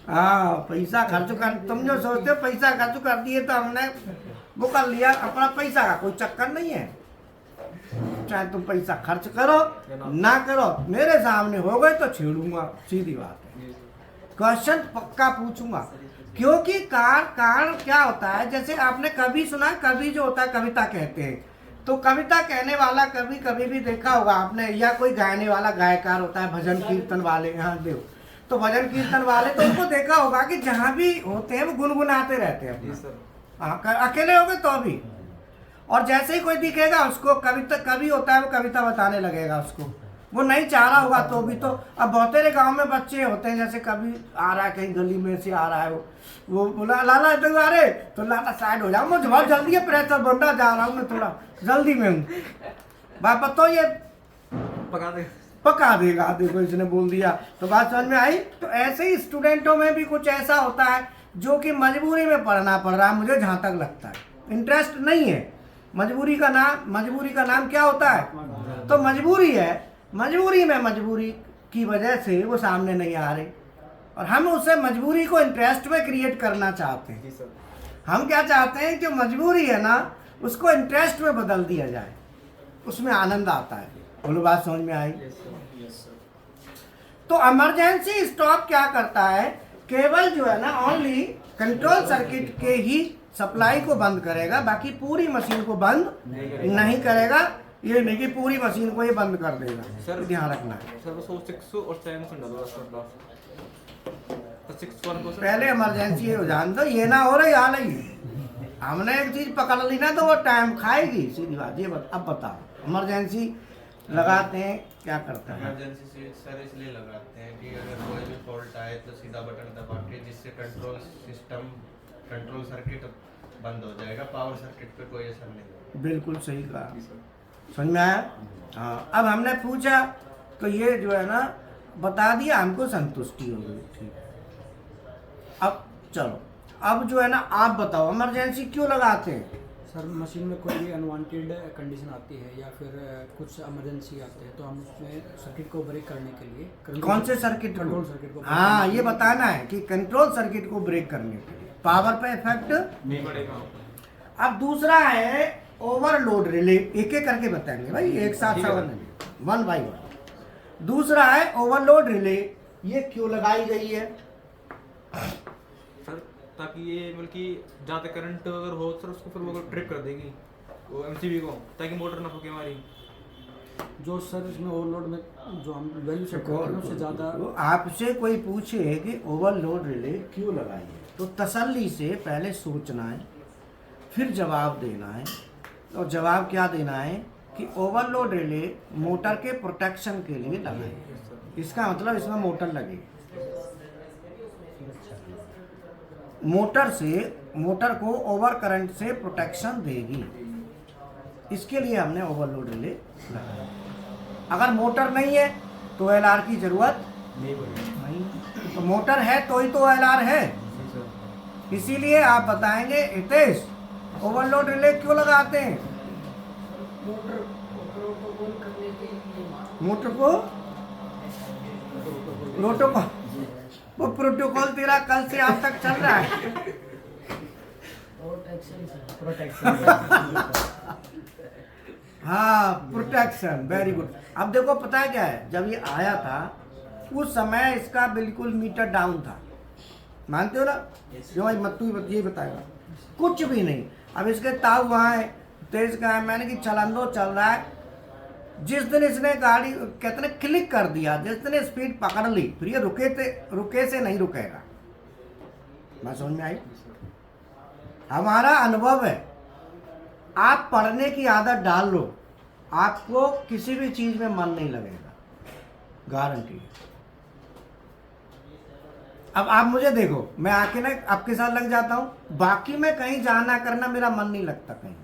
हाँ पैसा खर्च कर, तुम जो सोचते हो पैसा खर्च कर दिए तो हमने वो कर लिया। अपना पैसा का कोई चक्कर नहीं है, चाहे तुम पैसा खर्च करो ना करो, मेरे सामने हो गए तो छेड़ूंगा, सीधी बात है। क्वेश्चन पक्का पूछूंगा, क्योंकि कारण क्या होता है? जैसे आपने कवि सुना, कवि जो होता है कविता कहते हैं, तो कविता कहने वाला कभी कभी भी देखा होगा आपने, या कोई गाने वाला गायकार होता है, भजन कीर्तन वाले, यहाँ देखो तो भजन कीर्तन वाले तो उनको देखा होगा कि जहाँ भी होते हैं वो गुनगुनाते रहते हैं जी अपना। सर। हाँ, अकेले हो गए तो भी, और जैसे ही कोई दिखेगा उसको कविता, कवि होता है वो कविता बताने लगेगा उसको, वो नहीं चाह रहा होगा तो भी। तो अब बहुत तेरे गांव में बच्चे होते हैं, जैसे कभी आ रहा है कहीं गली में से आ रहा है, वो बोला लाला इधर आ रहे, तो लाला साइड हो जाओ, मुझे बहुत जल्दी है, प्रेशर बन रहा, जा रहा हूँ मैं, थोड़ा जल्दी में हूँ। बात तो ये पका दे। पका देगा, देखो इसने बोल दिया, तो बात समझ में आई। तो ऐसे ही स्टूडेंटों में भी कुछ ऐसा होता है जो कि मजबूरी में पढ़ना पड़ रहा है, मुझे जहाँ तक लगता है, इंटरेस्ट नहीं है। मजबूरी का नाम क्या होता है? तो मजबूरी है, मजबूरी की वजह से वो सामने नहीं आ रहे, और हम उसे मजबूरी को इंटरेस्ट में क्रिएट करना चाहते हैं। जी सर। हम क्या चाहते हैं कि मजबूरी है ना, उसको इंटरेस्ट में बदल दिया जाए, उसमें आनंद आता है। बोलो, बात समझ में आई? Yes sir. तो इमरजेंसी स्टॉप क्या करता है? केवल जो है ना ओनली कंट्रोल सर्किट के ही सप्लाई को बंद करेगा, बाकी पूरी मशीन को बंद नहीं करेगा। ये नहीं कि पूरी मशीन को ये बंद कर देगा, सर ध्यान रखना है। सर बस वो 6 और 7 से डालो सर लास्ट। तो 6 1 को सर पहले इमरजेंसी हो जान दो, ये ना हो रही हाल ही। हमने एक चीज पकड़ ली ना तो वो टाइम खाएगी, सीधी बात। ये अब बताओ, इमरजेंसी लगाते हैं क्या करता है? इमरजेंसी से सर इसलिए लगाते हैं कि अगर कोई भी फॉल्ट आए तो सीधा बटन दबा के, जिससे कंट्रोल सर्किट बंद हो जाएगा, पावर सर्किट पे कोई असर नहीं होगा। बिल्कुल सही कहा, जी सर। समझ में आया? हाँ, अब हमने पूछा तो ये जो है ना बता दिया, हमको संतुष्टि हो गई, ठीक है। अब चलो, अब जो है ना आप बताओ, इमरजेंसी क्यों लगाते हैं? सर मशीन में कोई भी अनवांटेड कंडीशन आती है या फिर कुछ इमरजेंसी आते हैं तो हम उसमें सर्किट को ब्रेक करने के लिए कौन से सर्किट को? कंट्रोल सर्किट को हाँ, ये बताना है कि कंट्रोल सर्किट को ब्रेक करने के लिए पावर पे इफेक्ट नहीं पड़ेगा। अब दूसरा है ओवरलोड रिले, एक एक करके बताएंगे भाई, एक साथ वन बाई वन। दूसरा है ओवरलोड रिले, ये क्यों लगाई गई है? सर ताकि ये मतलब कि जहाँ तक करंट अगर हो सर उसको फिर वो ट्रिप कर देगी वो एमसीबी को, ताकि मोटर ना फके हमारी। जो सर इसमें ओवरलोड में जो हम वैल्यू सेट करते हैं उससे ज़्यादा। तो आपसे कोई पूछे कि ओवरलोड रिले क्यों लगाई है, तो तसल्ली से पहले सोचना है, फिर जवाब देना है। और जवाब क्या देना है कि ओवरलोड रिले मोटर के प्रोटेक्शन के लिए लगाई है। इसका मतलब इसमें मोटर लगेगी, मोटर को ओवर करंट से प्रोटेक्शन देगी, इसके लिए हमने ओवरलोड रिले लगाया। अगर मोटर नहीं है तो एलआर की जरूरत नहीं, तो मोटर है तो ही तो एलआर है। इसीलिए आप बताएंगे हितेश ओवरलोड रिले क्यों लगाते हैं? मोटर को प्रोटोकॉल, वो प्रोटोकॉल तेरा कल से आज तक चल रहा है। प्रोटेक्शन हाँ, प्रोटेक्शन, वेरी गुड। अब देखो पता है क्या है, जब ये आया था उस समय इसका बिल्कुल मीटर डाउन था, मानते हो ना? जो भाई मत्तू ये बताएगा कुछ भी नहीं। अब इसके ताऊ वहाँ है, तेज का है, मैंने कि चलन दो, चल रहा है। जिस दिन इसने गाड़ी कहते ना क्लिक कर दिया, जिस दिन स्पीड पकड़ ली, फिर ये रुके से नहीं रुकेगा। मैं समझ में आई? हमारा अनुभव है, आप पढ़ने की आदत डाल लो, आपको किसी भी चीज में मन नहीं लगेगा, गारंटी है। अब आप मुझे देखो, मैं आके ना आपके साथ लग जाता हूँ, बाकी में कहीं जाना करना मेरा मन नहीं लगता कहीं,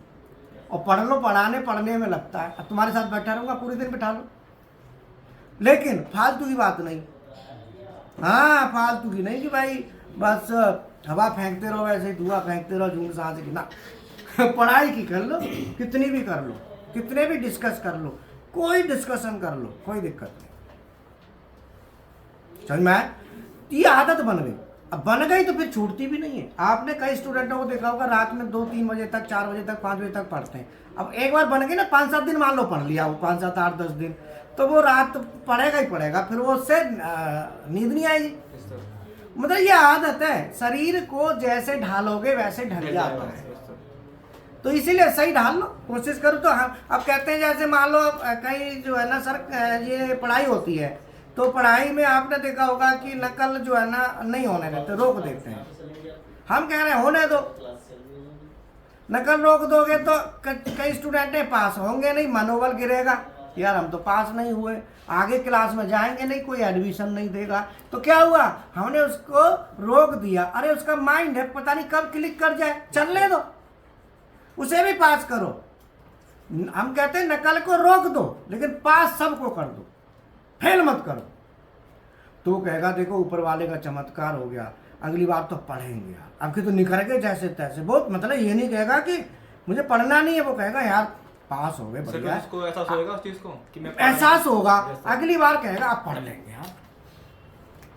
और पढ़ने में लगता है। अब तुम्हारे साथ बैठा रहूंगा पूरे दिन, बैठा लो, लेकिन फालतू की बात नहीं। हाँ, फालतू की नहीं कि भाई बस हवा फेंकते रहो, ऐसे धुआं फेंकते रहो, झूठ सांस की ना। पढ़ाई की कर लो, कितनी भी कर लो, कितने भी डिस्कस कर लो, कोई डिस्कशन कर लो, कोई दिक्कत नहीं। समझ में आया? ये आदत बन गई, अब बन गई तो फिर छूटती भी नहीं है। आपने कई स्टूडेंटों को देखा होगा रात में 2-3 बजे तक, 4 बजे तक, 5 बजे तक पढ़ते हैं। अब एक बार बन गई ना, 5-7 दिन मान लो पढ़ लिया, वो 5-7-8-10 दिन, तो वो रात पढ़ेगा ही पढ़ेगा, फिर वो उससे नींद नहीं आएगी। मतलब ये आदत है, शरीर को जैसे ढालोगे वैसे ढल जाता है। तो इसीलिए सही ढाल लो, कोशिश करो। तो हम अब कहते हैं जैसे मान लो कहीं जो है ना सर ये पढ़ाई होती है, तो पढ़ाई में आपने देखा होगा कि नकल जो है ना नहीं होने देते, रोक देते हैं। हम कह रहे हैं होने दो, नकल रोक दोगे तो कई स्टूडेंट पास होंगे नहीं, मनोबल गिरेगा, यार हम तो पास नहीं हुए, आगे क्लास में जाएंगे नहीं, कोई एडमिशन नहीं देगा। तो क्या हुआ, हमने उसको रोक दिया। अरे उसका माइंड है, पता नहीं कब क्लिक कर जाए, चलने दो, उसे भी पास करो। हम कहते हैं नकल को रोक दो, लेकिन पास सबको कर दो, फेल मत करो। तो कहेगा देखो ऊपर वाले का चमत्कार हो गया, अगली बार तो पढ़ेंगे यार, अब की तो निखर गए जैसे तैसे। बहुत मतलब ये नहीं कहेगा कि मुझे पढ़ना नहीं है, वो कहेगा यार पास हो गए, बढ़िया। उसको एहसास होगा उस चीज को कि मैं एहसास होगा, अगली बार कहेगा आप पढ़ लेंगे यार,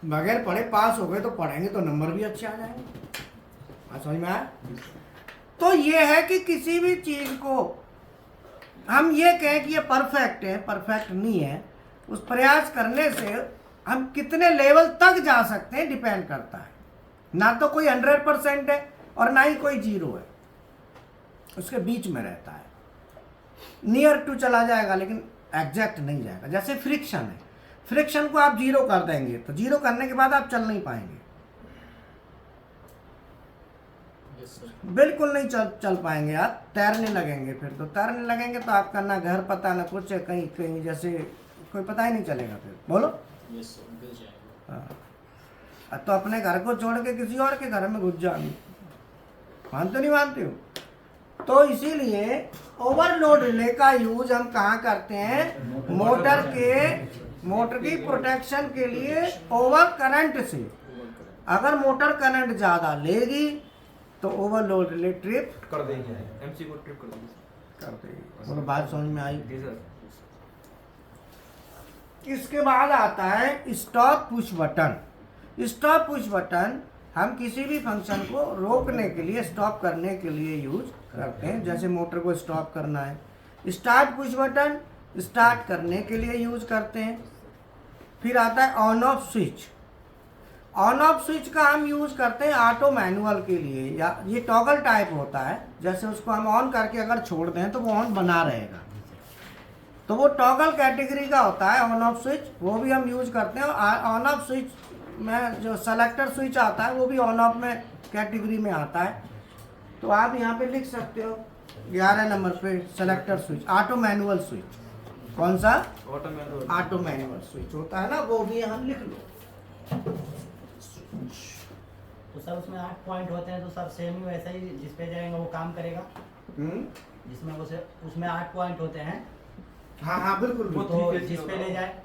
बगैर पढ़े पास हो गए तो पढ़ेंगे तो नंबर भी अच्छे आ जाएंगे। समझ में आया? तो ये है कि किसी भी चीज को हम ये कहें कि ये परफेक्ट है, परफेक्ट नहीं है, उस प्रयास करने से हम कितने लेवल तक जा सकते हैं डिपेंड करता है। ना तो कोई 100% है और ना ही कोई 0 है, उसके बीच में रहता है। नियर टू चला जाएगा लेकिन एग्जैक्ट नहीं जाएगा। जैसे फ्रिक्शन है, फ्रिक्शन को आप 0 कर देंगे तो 0 करने के बाद आप चल नहीं पाएंगे, बिल्कुल नहीं चल पाएंगे आप, तैरने लगेंगे। फिर तो तैरने लगेंगे तो आपका ना घर पता ना कुछ है, कहीं कहीं जैसे कोई पता ही नहीं चलेगा। फिर बोलो हाँ, तो अपने घर को छोड़ के किसी और के घर में घुस जाएंगे, मानते नहीं मानते हो? तो इसीलिए ओवरलोड रिले का यूज हम कहाँ करते हैं, मोटर की प्रोटेक्शन के लिए ओवर करंट से। अगर मोटर करंट ज्यादा लेगी तो ओवरलोड रिले ट्रिप कर देंगे, एमसी को ट्रिप कर देंगे। बोलो बात समझ में आई? जी सर। इसके बाद आता है stop push button. Stop push button हम किसी भी फंक्शन को रोकने के लिए, स्टॉप करने के लिए यूज करते हैं। जैसे मोटर को स्टॉप करना है, स्टार्ट पुश बटन स्टार्ट करने के लिए यूज करते हैं। फिर आता है on off switch. On off switch का हम यूज करते हैं ऑटो मैनुअल के लिए, या ये टॉगल टाइप होता है। जैसे उसको हम ऑन करके अगर छोड़ दें तो वो ऑन बना रहेगा, तो वो टॉगल कैटेगरी का होता है ऑन ऑफ स्विच, वो भी हम यूज करते हैं। ऑन ऑफ स्विच में जो सेलेक्टर स्विच आता है वो भी ऑन ऑफ में कैटेगरी में आता है। तो आप यहाँ पे लिख सकते हो 11 नंबर पे selector switch, auto manual switch. कौन सा? ऑटो मैनुअल स्विच होता है ना, वो भी हम लिख लो। तो सब उसमें 8 पॉइंट होते हैं, तो सब सेम ही वैसा ही जिस पे जाएंगे वो काम करेगा। जिसमें उसमें 8 पॉइंट होते हैं। हाँ हाँ बिल्कुल, तो जिस पे ले जाए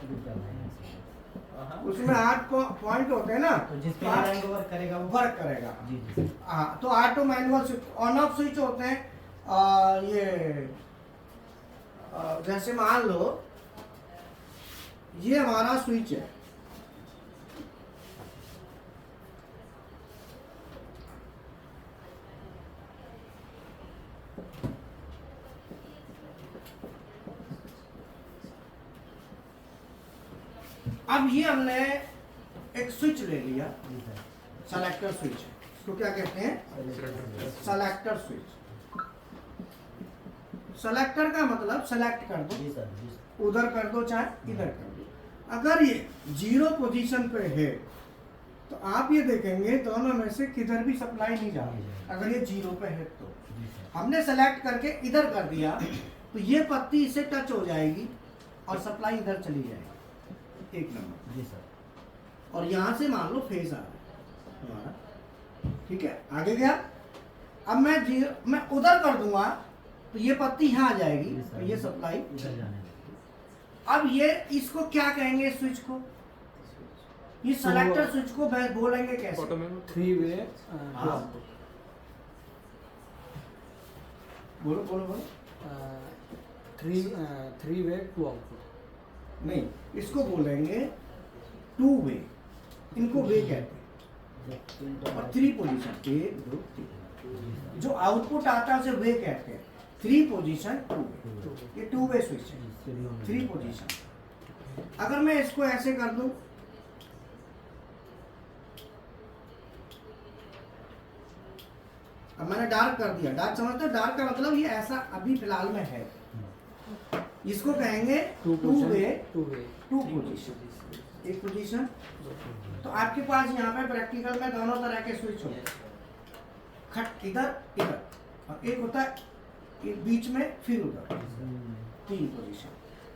उसमें 8 पॉइंट होते हैं ना, तो जिस पे ले जाएंगे वर्क करेगा, वो वर्क करेगा। जी जी। हाँ, तो auto manual switch, on off switch होते हैं। ये जैसे मान लो ये हमारा स्विच है, अब ये हमने एक स्विच ले लिया, सेलेक्टर स्विच। इसको क्या कहते हैं? Selector switch. सेलेक्टर का मतलब सेलेक्ट कर दो, जी सर, जी सर। उधर कर दो चाहे इधर कर दो। अगर ये 0 पोजीशन पे है तो आप ये देखेंगे दोनों में से किधर भी सप्लाई नहीं जा रही। अगर ये 0 पे है तो हमने सेलेक्ट करके इधर कर दिया तो ये पत्ती इससे टच हो जाएगी और सप्लाई इधर चली जाएगी। 1 नंबर। जी सर। और यहाँ से मान लो फेज आ रहा है, ठीक है, आगे गया। अब मैं उधर कर दूंगा तो ये पत्ती यहाँ आ जाएगी, तो ये सप्लाई इधर जाने दो। अब ये इसको क्या कहेंगे स्विच को? ये सेलेक्टर स्विच को बोलेंगे कैसे? 3 वे बोलो बोलो बोलो। 3 वे टू आउटपुट। नहीं, इसको बोलेंगे 2 वे, इनको वे कहते हैं। और 3 पोजीशन, 1 2 3, जो आउटपुट आता है उसे वे कहते हैं। 3 पोजीशन 2 वे, ये 2 वे स्विच है, 3 पोजीशन। अगर मैं इसको ऐसे कर दूं, अब मैंने डार्क कर दिया। डार्क समझते हो? डार्क का मतलब ये ऐसा अभी फिलहाल में है, इसको कहेंगे 2 वे 2 पोजीशन। एक पोजीशन। तो आपके पास यहाँ पे प्रैक्टिकल में दोनों तरह के स्विच होते हैं, खट इधर इधर, और एक होता है एक बीच में फिर उधर, 3 पोजीशन।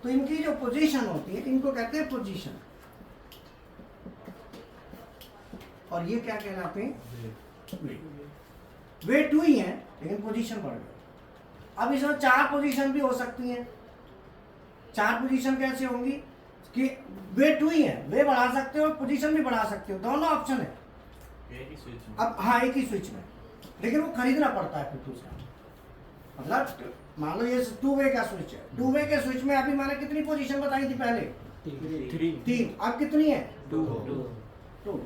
तो इनकी जो पोजीशन होती है इनको कहते हैं पोजीशन, और ये क्या कहलाते हैं, वे 2 ही हैं लेकिन पोजीशन बढ़ गई। अब इसमें 4 पोजीशन भी हो सकती हैं। 4 पोजीशन कैसे होंगी कि वे 2 ही हैं, वे बढ़ा सकते हो, पोजीशन भी बढ़ा सकते हो, दोनों ऑप्शन है। एक ही स्विच में। अब हाँ, एक ही स्विच में, लेकिन वो खरीदना पड़ता है फिर दूसरा। मतलब मान लो ये 2 वे का स्विच है, 2 वे के स्विच में अभी मैंने कितनी पोजीशन बताई थी पहले, 3। अब कितनी है, 2 2।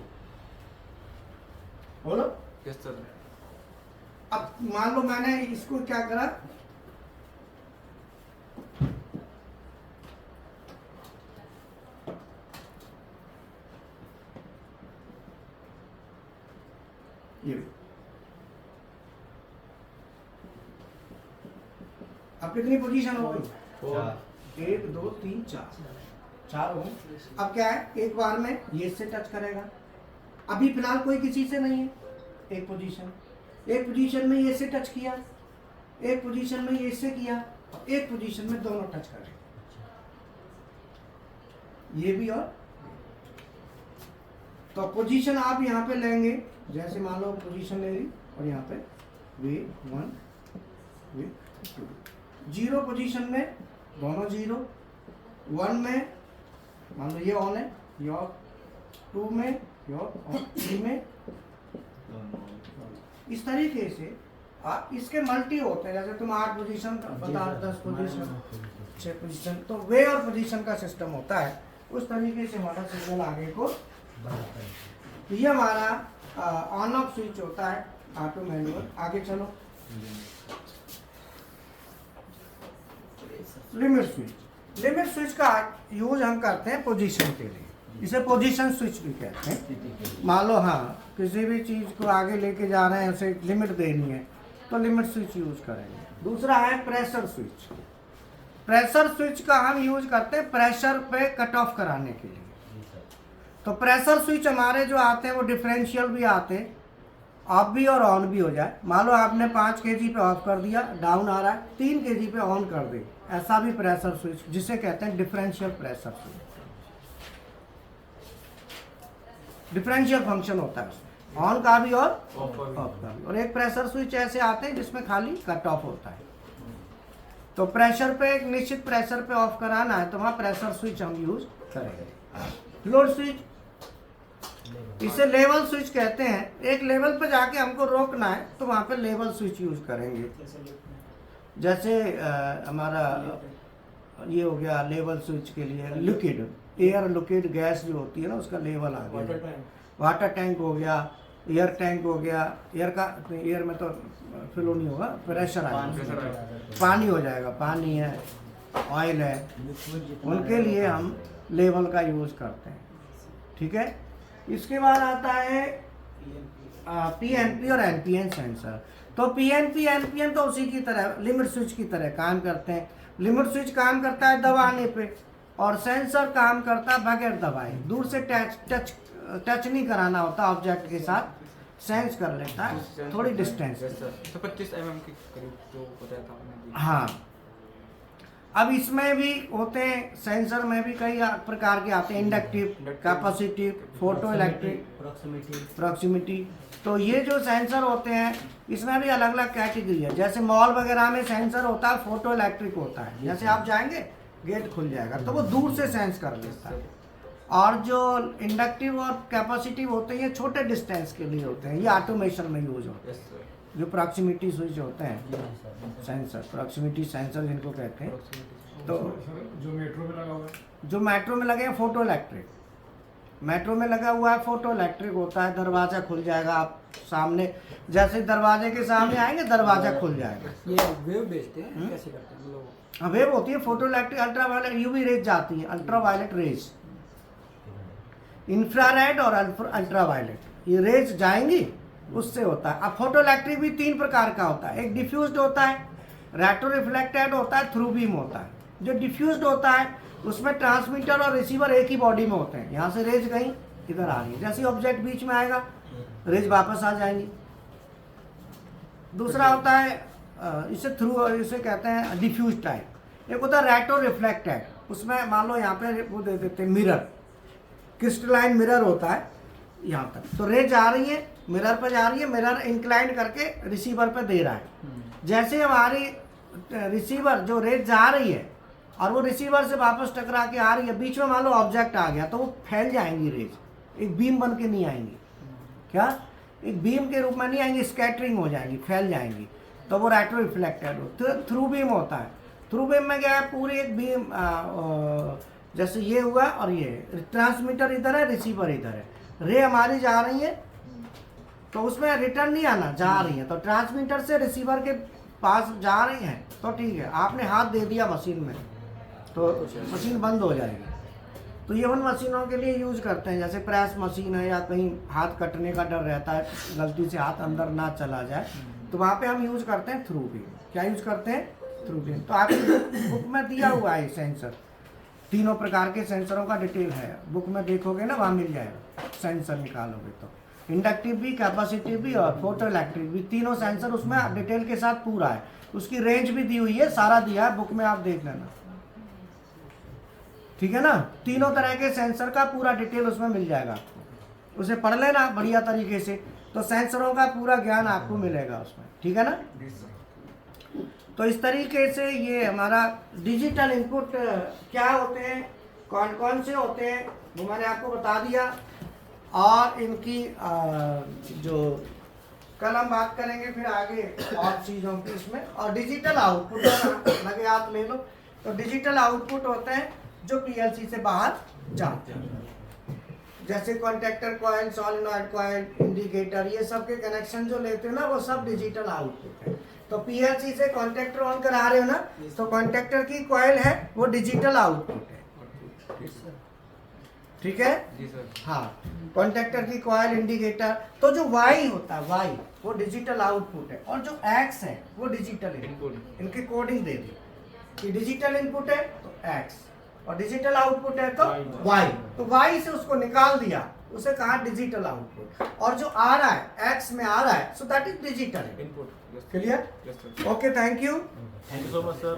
बोलो। Yes sir. अब मान लो मैंने इसको क्या करा, ये अब कितनी पोजीशन हो गई, 1 2 3 4 हो गई। अब क्या है, एक बार में ये इससे टच करेगा, अभी फिलहाल कोई किसी से नहीं है, एक पोजीशन में ये से टच किया, एक पोजीशन में ये से किया, और एक पोजीशन में दोनों टच करें, ये भी। और तो पोजीशन आप यहाँ पे लेंगे, जैसे मान लो पोजीशन ले ली और यहाँ पे वे 1 वे 2, 0 पोजीशन में दोनों 0, 1 में मान लो ये ऑन है, ये ऑफ, 2 में ये ऑफ, और 3 में। इस तरीके से आप इसके मल्टी होते हैं, जैसे तुम 8 पोजीशन बता, 10 पोजीशन, 6 पोजीशन, तो वे और पोजीशन का सिस्टम होता है। उस तरीके से हमारा सिग्नल आगे को बढ़ाता है। तो ये हमारा ऑन ऑफ स्विच होता है, ऑटो मैनुअल। आगे चलो, लिमिट स्विच। लिमिट स्विच का यूज हम करते हैं पोजीशन के लिए, इसे पोजीशन स्विच भी कहते हैं। मान लो हाँ, किसी भी चीज़ को आगे लेके जा रहे हैं, उसे लिमिट देनी है, तो लिमिट स्विच यूज करेंगे। दूसरा है प्रेशर स्विच। प्रेशर स्विच का हम यूज करते हैं प्रेशर पे कट ऑफ कराने के लिए। तो प्रेशर स्विच हमारे जो आते हैं वो डिफरेंशियल भी आते हैं, ऑफ भी और ऑन भी हो जाए। मान लो आपने 5 kg पे ऑफ कर दिया, डाउन आ रहा है, 3 kg पे ऑन कर दे, ऐसा भी प्रेशर स्विच, जिसे कहते हैं differential pressure switch. Differential function होता है उसमें, ऑन का भी और ऑफ का भी। और एक प्रेशर स्विच ऐसे आते हैं जिसमें खाली कट ऑफ होता है। तो प्रेशर पे, एक निश्चित प्रेशर पे ऑफ कराना है तो वहाँ प्रेशर स्विच हम यूज करेंगे। लोड स्विच, इसे लेवल स्विच कहते हैं। एक लेवल पे जाके हमको रोकना है तो वहाँ पे लेवल स्विच यूज करेंगे। जैसे हमारा ये हो गया लेवल स्विच के लिए, लिक्विड एयर, लिक्विड गैस जो होती है ना, उसका लेवल आ गया। वाटर टैंक हो गया, एयर टैंक हो गया, एयर का, एयर में तो फ्लो नहीं होगा, प्रेशर आएगा, पानी हो जाएगा, पानी है, ऑयल है, उनके लिए हम लेवल का यूज करते हैं। ठीक है। इसके बाद आता है पीएनपी और एनपीएन सेंसर। तो पीएनपी एनपीएन तो उसी की तरह, लिमिट स्विच की तरह काम करते हैं। लिमिट स्विच काम करता है दबाने पे, और सेंसर काम करता है बगैर दबाए, दूर से टच नहीं कराना होता ऑब्जेक्ट के साथ, सेंस कर लेता है थोड़ी डिस्टेंस। तो 25 mm के करीब जो बताया था आपने। हाँ, अब इसमें भी होते हैं, सेंसर में भी कई प्रकार के आते हैं, inductive, capacitive, photo electric, proximity. तो ये जो सेंसर होते हैं इसमें भी अलग अलग कैटेगरी है। जैसे मॉल वगैरह में सेंसर होता है, फोटो इलेक्ट्रिक होता है, जैसे आप जाएंगे गेट खुल जाएगा तो वो दूर से सेंस कर लेता है। और जो इंडक्टिव और कैपेसिटिव होते हैं ये छोटे डिस्टेंस के लिए होते हैं, ये ऑटोमेशन में यूज होते हैं। जो प्रॉक्सिमिटी स्विच होते हैं सेंसर, प्रॉक्सिमिटी सेंसर जिनको कहते हैं। तो जो मेट्रो में लगा हुआ है, जो मेट्रो में लगे हैं फोटो इलेक्ट्रिक, मेट्रो में लगा हुआ है फोटो इलेक्ट्रिक होता है। दरवाज़ा खुल जाएगा, आप सामने जैसे दरवाजे के सामने आएंगे दरवाज़ा खुल जाएगा। ये वेव भेजते हैं, कैसे करते हैं लोग? हाँ, वेव होती है photoelectric, ultraviolet UV rays जाती है, अल्ट्रा वायलेट रेज, इंफ्रारेड और अल्ट्रा वायलेट, ये रेज जाएंगी, उससे होता है। अब फोटो इलेक्ट्रिक भी 3 प्रकार का होता है, एक डिफ्यूज्ड होता है, रेट्रो रिफ्लेक्टेड होता है, थ्रू बीम होता है। जो डिफ्यूज्ड होता है उसमें ट्रांसमीटर और रिसीवर एक ही बॉडी में होते हैं। यहाँ से रेज गई, इधर आ रही है, जैसे ऑब्जेक्ट बीच में आएगा रेज वापस आ जाएंगी। दूसरा होता है इसे थ्रू, इसे कहते हैं डिफ्यूज टाइप। एक होता है रेट्रो रिफ्लेक्टेड, उसमें मान लो यहाँ पे वो दे देते हैं मिरर, क्रिस्टलाइन मिरर होता है यहाँ तक, तो रेज आ रही है मिरर पर जा रही है, मिरर इंक्लाइन करके रिसीवर पे दे रहा है। जैसे हमारी रिसीवर जो रेज जा रही है और वो रिसीवर से वापस टकरा के आ रही है, बीच में मान लो ऑब्जेक्ट आ गया तो वो फैल जाएंगी रेज, एक बीम बन के नहीं आएंगी। क्या? एक बीम के रूप में नहीं आएंगी, स्कैटरिंग हो जाएंगी, फैल जाएंगी, तो वो रेट्रो रिफ्लेक्टेड हो। तो थ्रू बीम होता है। थ्रू बीम में क्या है, पूरी एक बीम जैसे ये हुआ और ये ट्रांसमीटर इधर है, रिसीवर इधर है, रे हमारी जा रही है तो उसमें रिटर्न नहीं आना, जा रही है, तो ट्रांसमीटर से रिसीवर के पास जा रही हैं तो ठीक है, आपने हाथ दे दिया मशीन में तो मशीन बंद हो जाएगी। तो ये उन मशीनों के लिए यूज करते हैं, जैसे प्रेस मशीन है या कहीं हाथ कटने का डर रहता है, गलती से हाथ अंदर ना चला जाए, तो वहाँ पे हम यूज करते हैं थ्रू बीम। क्या यूज करते हैं? Through beam. तो आपकी बुक में दिया हुआ है सेंसर, तीनों प्रकार के सेंसरों का डिटेल है, बुक में देखोगे ना वहाँ मिल जाएगा, सेंसर निकालोगे तो इंडक्टिव भी, कैपेसिटिव भी और फोटो इलेक्ट्रिक भी, तीनों सेंसर उसमें डिटेल के साथ पूरा है। उसकी रेंज भी दी हुई है, सारा दिया है बुक में, आप देख लेना, ठीक है ना। तीनों तरह के सेंसर का पूरा डिटेल उसमें मिल जाएगा आपको, उसे पढ़ लेना बढ़िया तरीके से, तो सेंसरों का पूरा ज्ञान आपको मिलेगा उसमें, ठीक है ना। तो इस तरीके से ये हमारा डिजिटल इनपुट क्या होते हैं, कौन कौन से होते हैं, वो मैंने आपको बता दिया। और इनकी जो कल हम बात करेंगे फिर आगे और चीज़ों की इसमें। और डिजिटल आउटपुट लगे आप ले लो, तो डिजिटल आउटपुट होते हैं जो पीएलसी से बाहर जाते हैं, जैसे contactor coil, solenoid coil, indicator, ये सब के कनेक्शन जो लेते हैं ना, वो सब डिजिटल आउटपुट है। तो पीएलसी से कॉन्टैक्टर ऑन करा रहे हो ना, तो कॉन्टैक्टर की कॉइल है वो डिजिटल आउटपुट है, ठीक है जी सर। हाँ, कॉन्टैक्टर की कॉइल, इंडिकेटर। तो जो वाई होता है, वाई वो डिजिटल आउटपुट है, और जो एक्स है वो डिजिटल इनपुट। इनकी कोडिंग दे दी कि डिजिटल इनपुट है तो एक्स, और डिजिटल आउटपुट है तो वाई। तो वाई से उसको निकाल दिया, उसे कहा डिजिटल आउटपुट, और जो आ रहा है एक्स में आ रहा है, so that is digital input. Clear? Yes sir. Okay, thank you. Thank you so much sir.